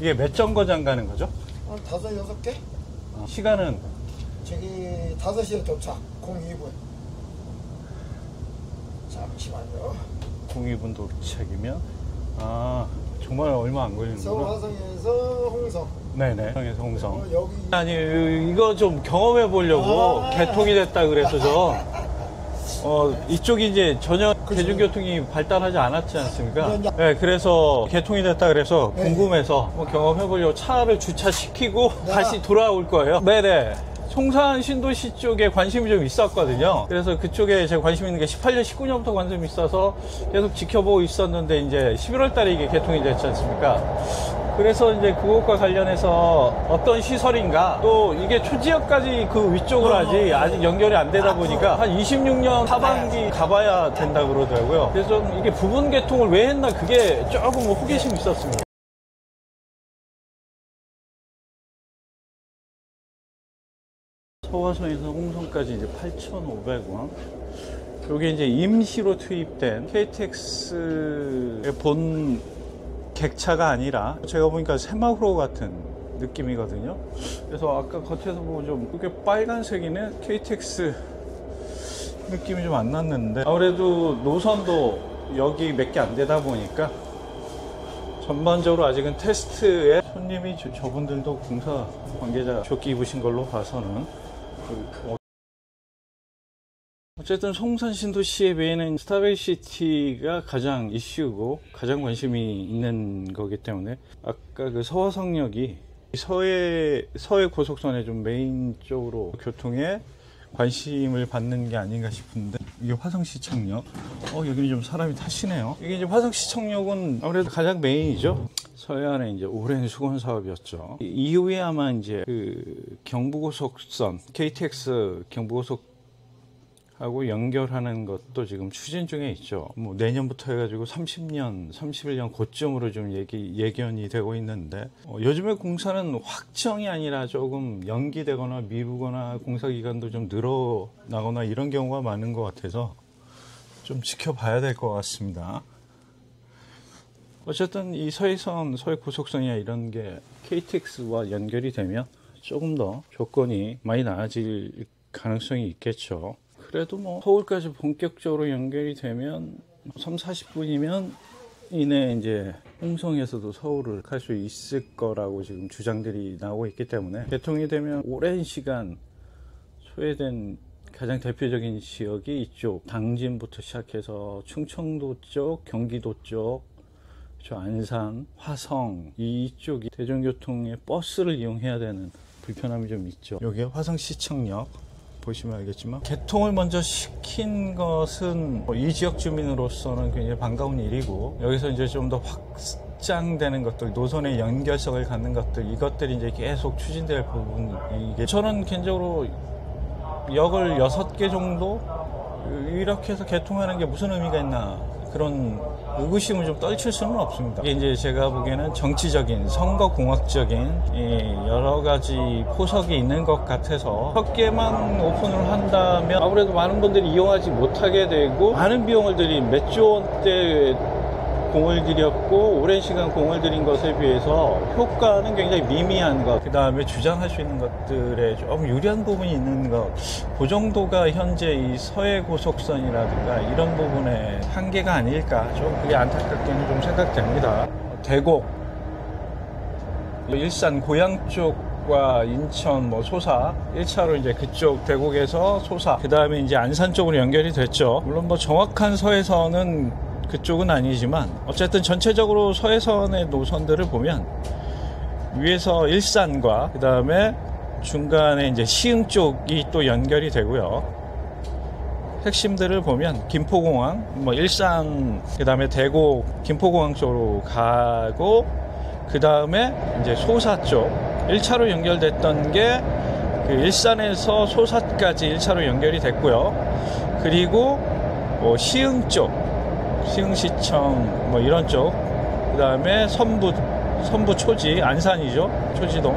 이게 몇 정거장 가는 거죠? 한 5, 6개? 시간은? 저기 5시에 도착, 02분. 잠시만요. 02분 도착이면 정말 얼마 안 걸리는구나. 서울 화성에서 홍성. 네네. 화성에서 홍성. 여기 아니 이거 좀 경험해 보려고 개통이 됐다 그래서 이쪽이 이제 전혀 대중교통이 발달하지 않았지 않습니까? 네, 그래서 개통이 됐다 그래서 궁금해서 경험해 보려고 차를 주차시키고 다시 돌아올 거예요. 네네. 송산 신도시 쪽에 관심이 좀 있었거든요. 그래서 그쪽에 제가 관심 있는 게 18년, 19년부터 관심이 있어서 계속 지켜보고 있었는데 이제 11월 달에 이게 개통이 됐지 않습니까? 그래서 이제 그것과 관련해서 어떤 시설인가, 또 이게 초지역까지 그 위쪽으로 아직 연결이 안 되다 보니까 한 26년 하반기 가봐야 된다 그러더라고요. 그래서 이게 부분 개통을 왜 했나 그게 조금 호기심이 있었습니다. 서화성에서 홍성까지 이제 8,500원. 요게 이제 임시로 투입된 KTX의 본 객차가 아니라 제가 보니까 세마호로 같은 느낌이거든요. 그래서 아까 겉에서 보면 좀 이게 빨간색이네. KTX 느낌이 좀 안 났는데 아무래도 노선도 여기 몇 개 안 되다 보니까 전반적으로 아직은 테스트에 손님이 저분들도 공사 관계자 조끼 입으신 걸로 봐서는 어쨌든 송산 신도시에 비해는 스타베이시티가 가장 이슈고 가장 관심이 있는 거기 때문에 아까 그 서화성역이 서해 고속선의 좀 메인 쪽으로 교통에 관심을 받는 게 아닌가 싶은데 이게 화성시청역. 여기는 좀 사람이 타시네요. 이게 이제 화성시청역은 아무래도 가장 메인이죠. 서해안에 이제 오랜 수건 사업이었죠. 이후에 아마 이제 그 경부고속선, KTX 경부고속하고 연결하는 것도 지금 추진 중에 있죠. 뭐 내년부터 해가지고 30년, 31년 고점으로 좀 예견이 되고 있는데 요즘에 공사는 확정이 아니라 조금 연기되거나 미루거나 공사 기간도 좀 늘어나거나 이런 경우가 많은 것 같아서 좀 지켜봐야 될 것 같습니다. 어쨌든 이 서해선, 서해고속선이나 이런 게 KTX와 연결이 되면 조금 더 조건이 많이 나아질 가능성이 있겠죠. 그래도 뭐 서울까지 본격적으로 연결이 되면 3, 40분이면 이내 이제 홍성에서도 서울을 갈 수 있을 거라고 지금 주장들이 나오고 있기 때문에 개통이 되면 오랜 시간 소외된 가장 대표적인 지역이 이쪽 당진부터 시작해서 충청도 쪽, 경기도 쪽, 안산, 화성 이쪽이 대중교통의 버스를 이용해야 되는 불편함이 좀 있죠. 여기 화성시청역 보시면 알겠지만 개통을 먼저 시킨 것은 이 지역 주민으로서는 굉장히 반가운 일이고 여기서 이제 좀 더 확장되는 것들, 노선의 연결성을 갖는 것들 이것들이 이제 계속 추진될 부분이게 저는 개인적으로 역을 6개 정도 이렇게 해서 개통하는 게 무슨 의미가 있나 그런 의구심을 좀 떨칠 수는 없습니다. 이게 이제 제가 보기에는 정치적인, 선거공학적인 여러 가지 포석이 있는 것 같아서 6개만 오픈을 한다면 아무래도 많은 분들이 이용하지 못하게 되고 많은 비용을 들인 몇 조 원대 공을 들였고 오랜 시간 공을 들인 것에 비해서 효과는 굉장히 미미한 것, 그 다음에 주장할 수 있는 것들에 좀 유리한 부분이 있는 것, 그 정도가 현재 이 서해고속선이라든가 이런 부분의 한계가 아닐까, 좀 그게 안타깝게는 좀 생각됩니다. 대곡, 일산 고양 쪽과 인천 소사 1차로 이제 그쪽 대곡에서 소사, 그 다음에 이제 안산 쪽으로 연결이 됐죠. 물론 정확한 서해선은 그쪽은 아니지만 어쨌든 전체적으로 서해선의 노선들을 보면 위에서 일산과 그 다음에 중간에 이제 시흥 쪽이 또 연결이 되고요. 핵심들을 보면 김포공항, 일산, 그 다음에 대곡, 김포공항 쪽으로 가고 그 다음에 이제 소사 쪽 1차로 연결됐던 게 그 일산에서 소사까지 1차로 연결이 됐고요. 그리고 시흥 쪽, 시흥시청 이런 쪽, 그 다음에 선부 초지, 안산이죠. 초지동.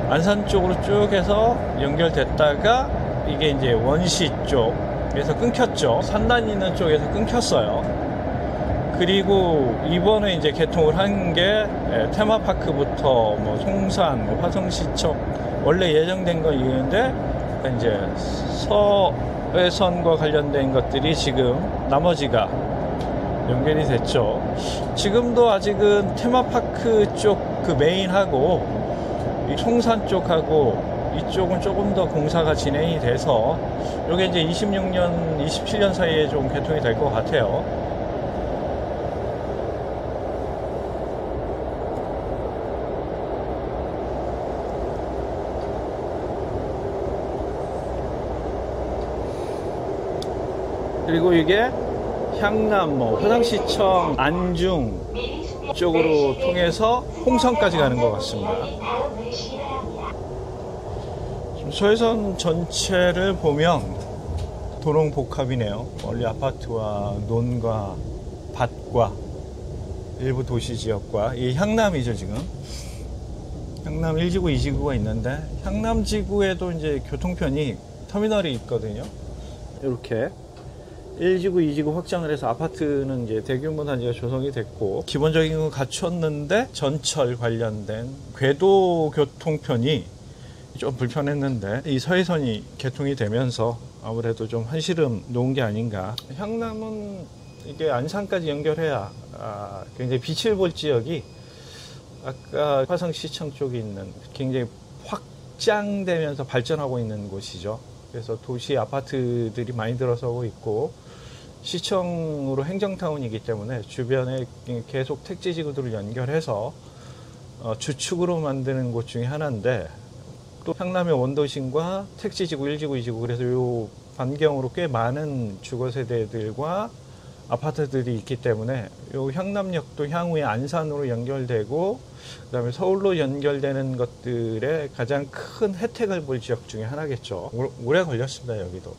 안산 쪽으로 쭉 해서 연결됐다가 이게 이제 원시 쪽에서 끊겼죠. 산단 있는 쪽에서 끊겼어요. 그리고 이번에 이제 개통을 한 게 테마파크부터 뭐 송산, 뭐 화성시청 원래 예정된 건 이건데 이제 서해선과 관련된 것들이 지금 나머지가 연결이 됐죠. 지금도 아직은 테마파크 쪽 그 메인하고 이 송산 쪽하고 이쪽은 조금 더 공사가 진행이 돼서 이게 이제 26년, 27년 사이에 좀 개통이 될 것 같아요. 그리고 이게 향남, 뭐 화성시청, 안중 쪽으로 통해서 홍성까지 가는 것 같습니다. 서해선 전체를 보면 도롱복합이네요. 멀리 아파트와 논과 밭과 일부 도시지역과 이 향남이죠. 지금 향남 1지구, 2지구가 있는데 향남지구에도 이제 교통편이 터미널이 있거든요. 이렇게 1지구, 2지구 확장을 해서 아파트는 이제 대규모 단지가 조성이 됐고 기본적인 건 갖췄는데 전철 관련된 궤도 교통편이 좀 불편했는데 이 서해선이 개통이 되면서 아무래도 좀 한시름 놓은 게 아닌가. 향남은 이게 안산까지 연결해야 굉장히 빛을 볼 지역이 아까 화성시청 쪽에 있는 굉장히 확장되면서 발전하고 있는 곳이죠. 그래서 도시 아파트들이 많이 들어서고 있고 시청으로 행정타운이기 때문에 주변에 계속 택지지구들을 연결해서 주축으로 만드는 곳 중에 하나인데 또 향남의 원도심과 택지지구 1지구, 2지구 그래서 이 반경으로 꽤 많은 주거세대들과 아파트들이 있기 때문에 이 향남역도 향후에 안산으로 연결되고 그다음에 서울로 연결되는 것들의 가장 큰 혜택을 볼 지역 중에 하나겠죠. 오래 걸렸습니다. 여기도.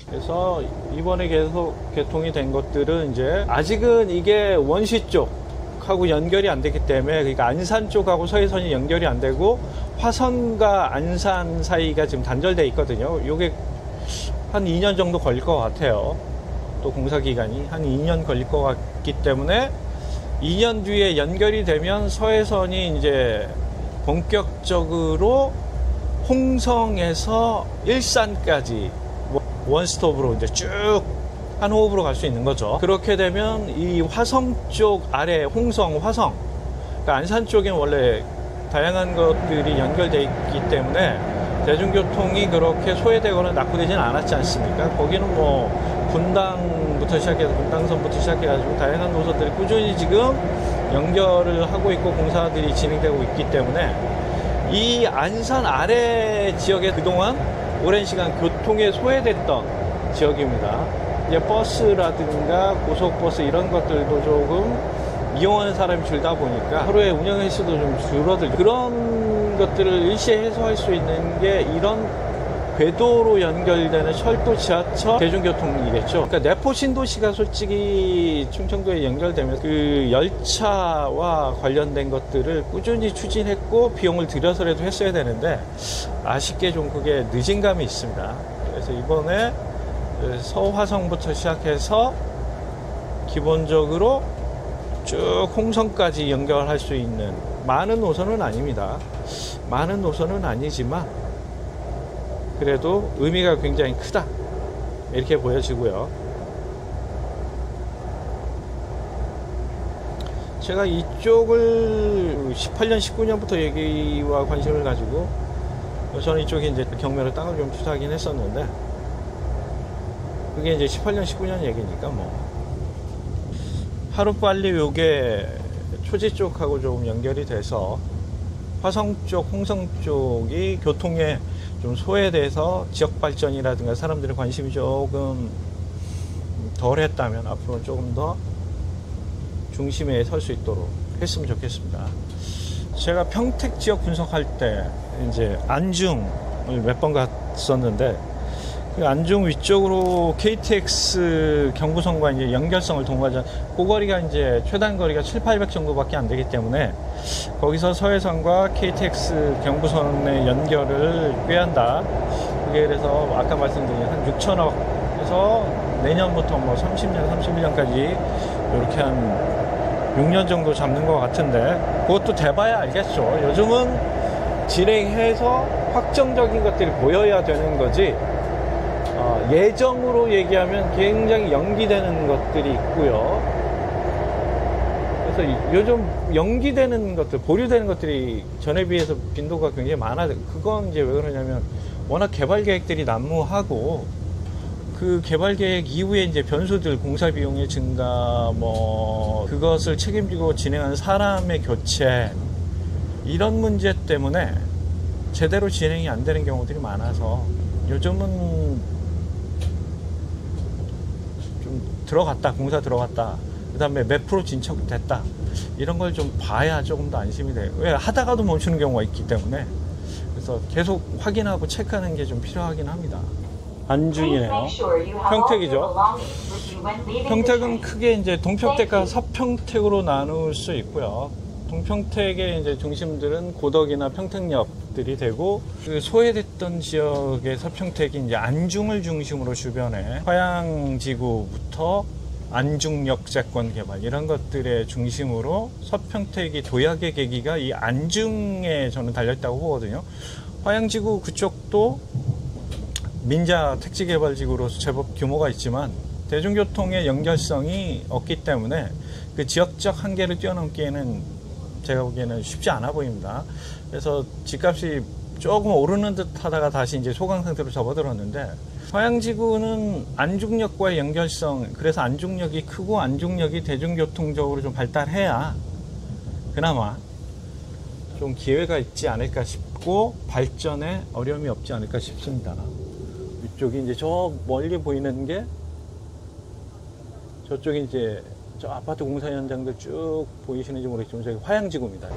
그래서 이번에 계속 개통이 된 것들은 이제 아직은 이게 원시 쪽하고 연결이 안 됐기 때문에 그러니까 안산 쪽하고 서해선이 연결이 안 되고 화성과 안산 사이가 지금 단절돼 있거든요. 이게 한 2년 정도 걸릴 것 같아요. 또 공사 기간이 한 2년 걸릴 것 같기 때문에 2년 뒤에 연결이 되면 서해선이 이제 본격적으로 홍성에서 일산까지 원스톱으로 이제 쭉 한 호흡으로 갈 수 있는 거죠. 그렇게 되면 이 화성 쪽 아래 홍성, 화성, 그러니까 안산 쪽엔 원래 다양한 것들이 연결되어 있기 때문에 대중교통이 그렇게 소외되거나 낙후되지는 않았지 않습니까? 거기는 뭐 분당부터 시작해서 분당선부터 시작해가지고 다양한 노선들이 꾸준히 지금 연결을 하고 있고 공사들이 진행되고 있기 때문에 이 안산 아래 지역에 그동안 오랜 시간 교통에 소외됐던 지역입니다. 이제 버스라든가 고속버스 이런 것들도 조금 이용하는 사람이 줄다 보니까 하루에 운영 횟수도 좀 줄어들고 그런 것들을 일시에 해소할 수 있는 게 이런 궤도로 연결되는 철도, 지하철, 대중교통이겠죠. 그러니까 내포 신도시가 솔직히 충청도에 연결되면 그 열차와 관련된 것들을 꾸준히 추진했고 비용을 들여서라도 했어야 되는데 아쉽게 좀 그게 늦은 감이 있습니다. 그래서 이번에 서화성부터 시작해서 기본적으로 쭉 홍성까지 연결할 수 있는 많은 노선은 아닙니다. 많은 노선은 아니지만 그래도 의미가 굉장히 크다 이렇게 보여지고요. 제가 이쪽을 18년, 19년부터 얘기와 관심을 가지고 저는 이쪽에 이제 경매로 땅을 좀 투자하긴 했었는데 그게 이제 18년, 19년 얘기니까 뭐 하루빨리 요게 초지 쪽하고 조금 연결이 돼서 화성 쪽, 홍성 쪽이 교통에 좀 소외돼서 지역 발전이라든가 사람들의 관심이 조금 덜 했다면 앞으로는 조금 더 중심에 설 수 있도록 했으면 좋겠습니다. 제가 평택 지역 분석할 때 이제 안중을 몇 번 갔었는데 그 안중 위쪽으로 KTX 경부선과 이제 연결성을 통과하자 그 거리가 이제 최단 거리가 700-800 정도밖에 안 되기 때문에 거기서 서해선과 KTX 경부선의 연결을 꾀한다. 그게 그래서 아까 말씀드린 한 6천억에서 내년부터 뭐 30년, 31년까지 이렇게 한 6년 정도 잡는 것 같은데 그것도 돼봐야 알겠죠. 요즘은 진행해서 확정적인 것들이 보여야 되는 거지 예정으로 얘기하면 굉장히 연기되는 것들이 있고요. 그래서 요즘 연기되는 것들, 보류되는 것들이 전에 비해서 빈도가 굉장히 많아. 그건 이제 왜 그러냐면 워낙 개발 계획들이 난무하고 그 개발 계획 이후에 이제 변수들, 공사 비용의 증가, 뭐 그것을 책임지고 진행하는 사람의 교체 이런 문제 때문에 제대로 진행이 안 되는 경우들이 많아서 요즘은 좀 들어갔다, 공사 들어갔다, 그 다음에 몇 프로 진척됐다 이런 걸 좀 봐야 조금 더 안심이 돼요. 왜 하다가도 멈추는 경우가 있기 때문에. 그래서 계속 확인하고 체크하는 게 좀 필요하긴 합니다. 안중이네요. 평택이죠. 평택은 크게 이제 동평택과 서평택으로 나눌 수 있고요. 동평택의 이제 중심들은 고덕이나 평택역들이 되고, 그 소외됐던 지역의 서평택이 이제 안중을 중심으로 주변에 화양지구부터 안중역 재건 개발 이런 것들의 중심으로 서평택이 도약의 계기가 이 안중에 저는 달렸다고 보거든요. 화양지구 그쪽도 민자 택지개발지구로서 제법 규모가 있지만 대중교통의 연결성이 없기 때문에 그 지역적 한계를 뛰어넘기에는 제가 보기에는 쉽지 않아 보입니다. 그래서 집값이 조금 오르는 듯 하다가 다시 이제 소강 상태로 접어들었는데, 화양지구는 안중역과의 연결성, 그래서 안중역이 크고 안중역이 대중교통적으로 좀 발달해야 그나마 좀 기회가 있지 않을까 싶고 발전에 어려움이 없지 않을까 싶습니다. 이쪽이 이제 저 멀리 보이는 게, 저쪽이 이제 저 아파트 공사 현장들 쭉 보이시는지 모르겠지만 저기 화양지구입니다.